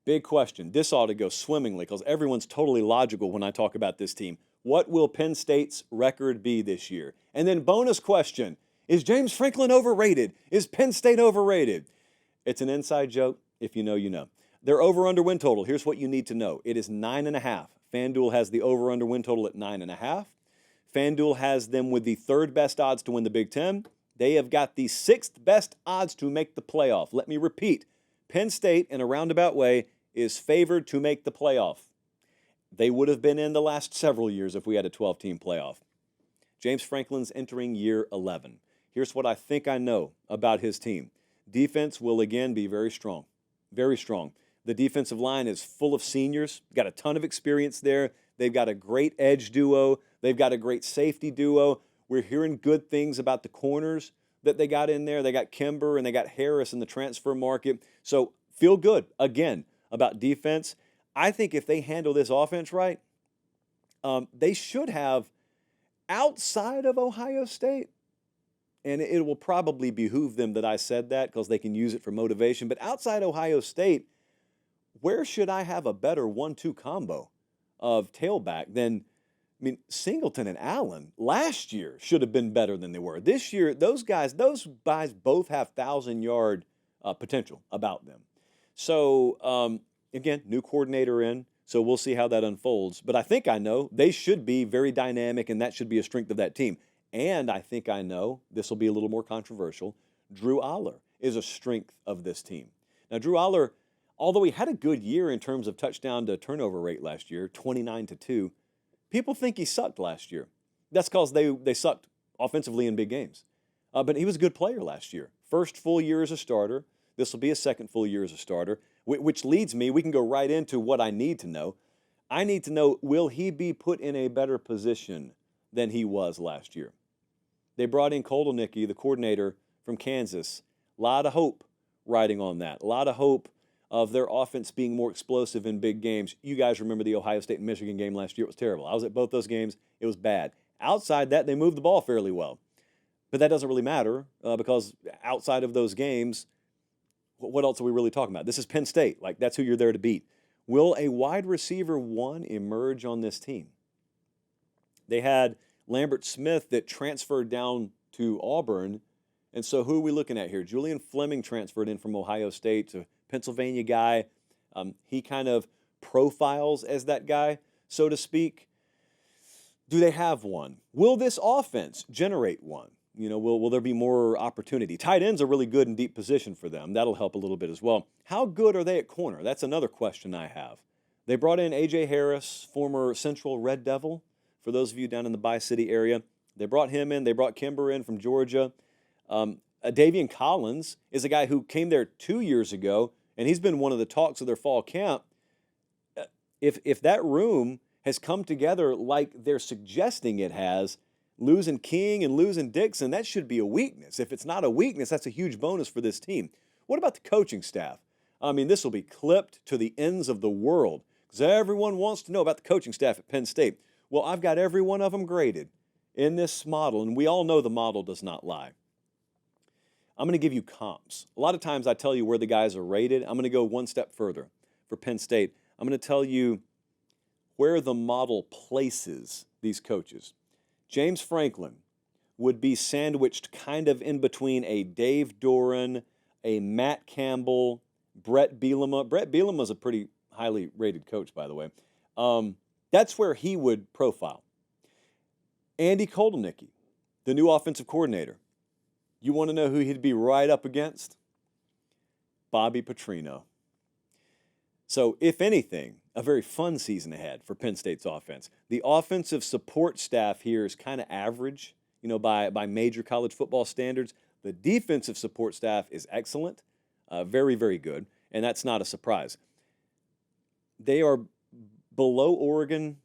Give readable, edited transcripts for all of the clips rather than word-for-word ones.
Big question. This ought to go swimmingly because everyone's totally logical when I talk about this team. What will Penn State's record be this year? And then bonus question, is James Franklin overrated? Is Penn State overrated? It's an inside joke. If you know, you know. Their over-under win total, here's what you need to know. It is 9.5. FanDuel has the over-under win total at 9.5. FanDuel has them with the third best odds to win the Big Ten. They have got the sixth best odds to make the playoff. Let me repeat. Penn State, in a roundabout way, is favored to make the playoff. They would have been in the last several years if we had a 12-team playoff. James Franklin's entering year 11. Here's what I think I know about his team. Defense will again be very strong. Very strong. The defensive line is full of seniors, got a ton of experience there. They've got a great edge duo. They've got a great safety duo. We're hearing good things about the corners that they got in there. They got Kimber and they got Harris in the transfer market. So feel good, again, about defense. I think if they handle this offense right, they should have, outside of Ohio State, and it will probably behoove them that I said that because they can use it for motivation, but outside Ohio State, where should I have a better 1-2 combo of tailback than, Singleton and Allen last year should have been better than they were. This year, those guys both have 1,000-yard potential about them. So, again, new coordinator in, so we'll see how that unfolds. But I think I know they should be very dynamic, and that should be a strength of that team. And I think I know, this will be a little more controversial, Drew Aller is a strength of this team. Now, Drew Aller, although he had a good year in terms of touchdown to turnover rate last year, 29-2, people think he sucked last year. That's because they sucked offensively in big games. But he was a good player last year. First full year as a starter. This will be a second full year as a starter, which leads me, we can go right into what I need to know. I need to know, will he be put in a better position than he was last year? They brought in Kotelnicki, the coordinator from Kansas. A lot of hope riding on that. A lot of hope of their offense being more explosive in big games. You guys remember the Ohio State and Michigan game last year. It was terrible. I was at both those games. It was bad. Outside that, they moved the ball fairly well. But that doesn't really matter because outside of those games, what else are we really talking about? This is Penn State. That's who you're there to beat. Will a wide receiver one emerge on this team? They had Lambert Smith that transferred down to Auburn. And so who are we looking at here? Julian Fleming transferred in from Ohio State to Pennsylvania guy. He kind of profiles as that guy, so to speak. Do they have one? Will this offense generate one? Will there be more opportunity? Tight ends are really good in deep position for them. That'll help a little bit as well. How good are they at corner? That's another question I have. They brought in A.J. Harris, former Central Red Devil, for those of you down in the Bi-City area. They brought him in. They brought Kimber in from Georgia. Davian Collins is a guy who came there 2 years ago, and he's been one of the talks of their fall camp. If that room has come together like they're suggesting it has, losing King and losing Dixon, that should be a weakness. If it's not a weakness, that's a huge bonus for this team. What about the coaching staff? This will be clipped to the ends of the world because everyone wants to know about the coaching staff at Penn State. Well, I've got every one of them graded in this model, and we all know the model does not lie. I'm going to give you comps. A lot of times I tell you where the guys are rated. I'm going to go one step further for Penn State. I'm going to tell you where the model places these coaches. James Franklin would be sandwiched kind of in between a Dave Doran, a Matt Campbell, Brett Bielema. Brett Bielema is a pretty highly rated coach, by the way. That's where he would profile. Andy Kotelnicki, the new offensive coordinator. You want to know who he'd be right up against? Bobby Petrino. So, if anything, a very fun season ahead for Penn State's offense. The offensive support staff here is kind of average, by major college football standards. The defensive support staff is excellent, very, very good, and that's not a surprise. They are below Oregon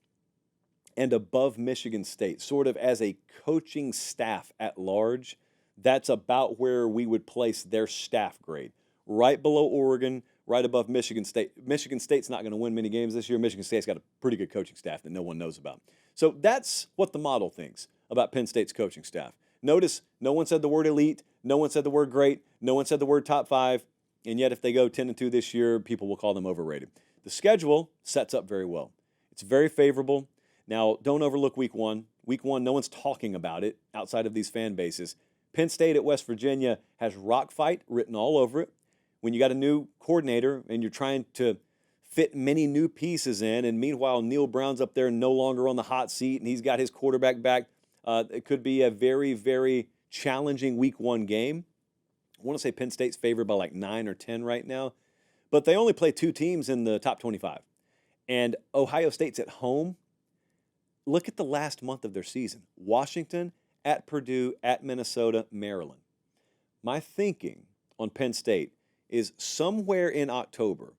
and above Michigan State, sort of as a coaching staff at large. That's about where we would place their staff grade. Right below Oregon, right above Michigan State. Michigan State's not going to win many games this year. Michigan State's got a pretty good coaching staff that no one knows about. So that's what the model thinks about Penn State's coaching staff. Notice no one said the word elite. No one said the word great. No one said the word top five. And yet, if they go 10-2 this year, people will call them overrated. The schedule sets up very well. It's very favorable. Now, don't overlook week one. Week one, no one's talking about it outside of these fan bases. Penn State at West Virginia has Rock Fight written all over it. When you got a new coordinator and you're trying to fit many new pieces in, and meanwhile, Neil Brown's up there no longer on the hot seat, and he's got his quarterback back, it could be a very, very challenging week one game. I want to say Penn State's favored by like 9 or 10 right now, but they only play 2 teams in the top 25. And Ohio State's at home. Look at the last month of their season. Washington, at Purdue, at Minnesota, Maryland. My thinking on Penn State is somewhere in October,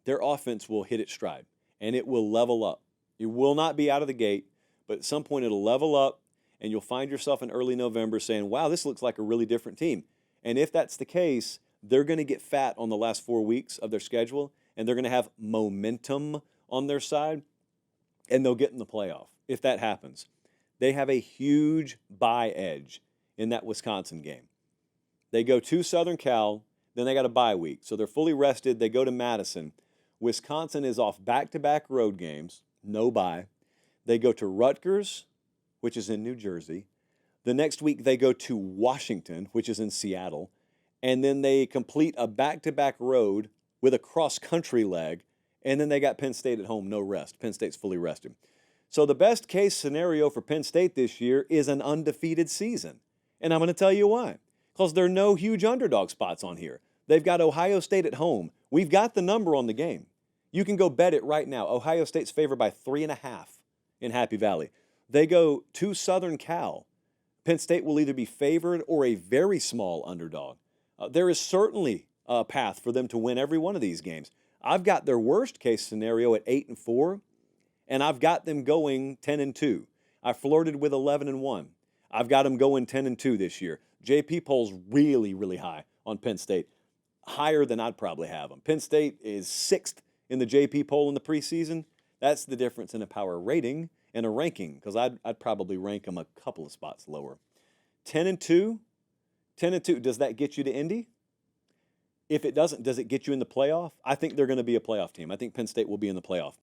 their offense will hit its stride and it will level up. It will not be out of the gate, but at some point it'll level up and you'll find yourself in early November saying, wow, this looks like a really different team. And if that's the case, they're going to get fat on the last 4 weeks of their schedule, and they're going to have momentum on their side, and they'll get in the playoff if that happens. They have a huge bye edge in that Wisconsin game. They go to Southern Cal, then they got a bye week. So they're fully rested. They go to Madison. Wisconsin is off back-to-back road games, no bye. They go to Rutgers, which is in New Jersey. The next week, they go to Washington, which is in Seattle, and then they complete a back-to-back road with a cross-country leg, and then they got Penn State at home, no rest. Penn State's fully rested. So the best case scenario for Penn State this year is an undefeated season, and I'm going to tell you why. Because there are no huge underdog spots on here. They've got Ohio State at home. We've got the number on the game. You can go bet it right now. Ohio State's favored by 3.5 in Happy Valley. They go to Southern Cal. Penn State will either be favored or a very small underdog. There is certainly a path for them to win every one of these games. I've got their worst case scenario at 8-4, and I've got them going 10-2. I flirted with 11-1. I've got them going 10-2 this year. JP poll's really, really high on Penn State, higher than I'd probably have them. Penn State is 6th in the JP poll in the preseason. That's the difference in a power rating and a ranking, because I'd probably rank them a couple of spots lower. 10-2, does that get you to Indy? If it doesn't, does it get you in the playoff? I think they're going to be a playoff team. I think Penn State will be in the playoff.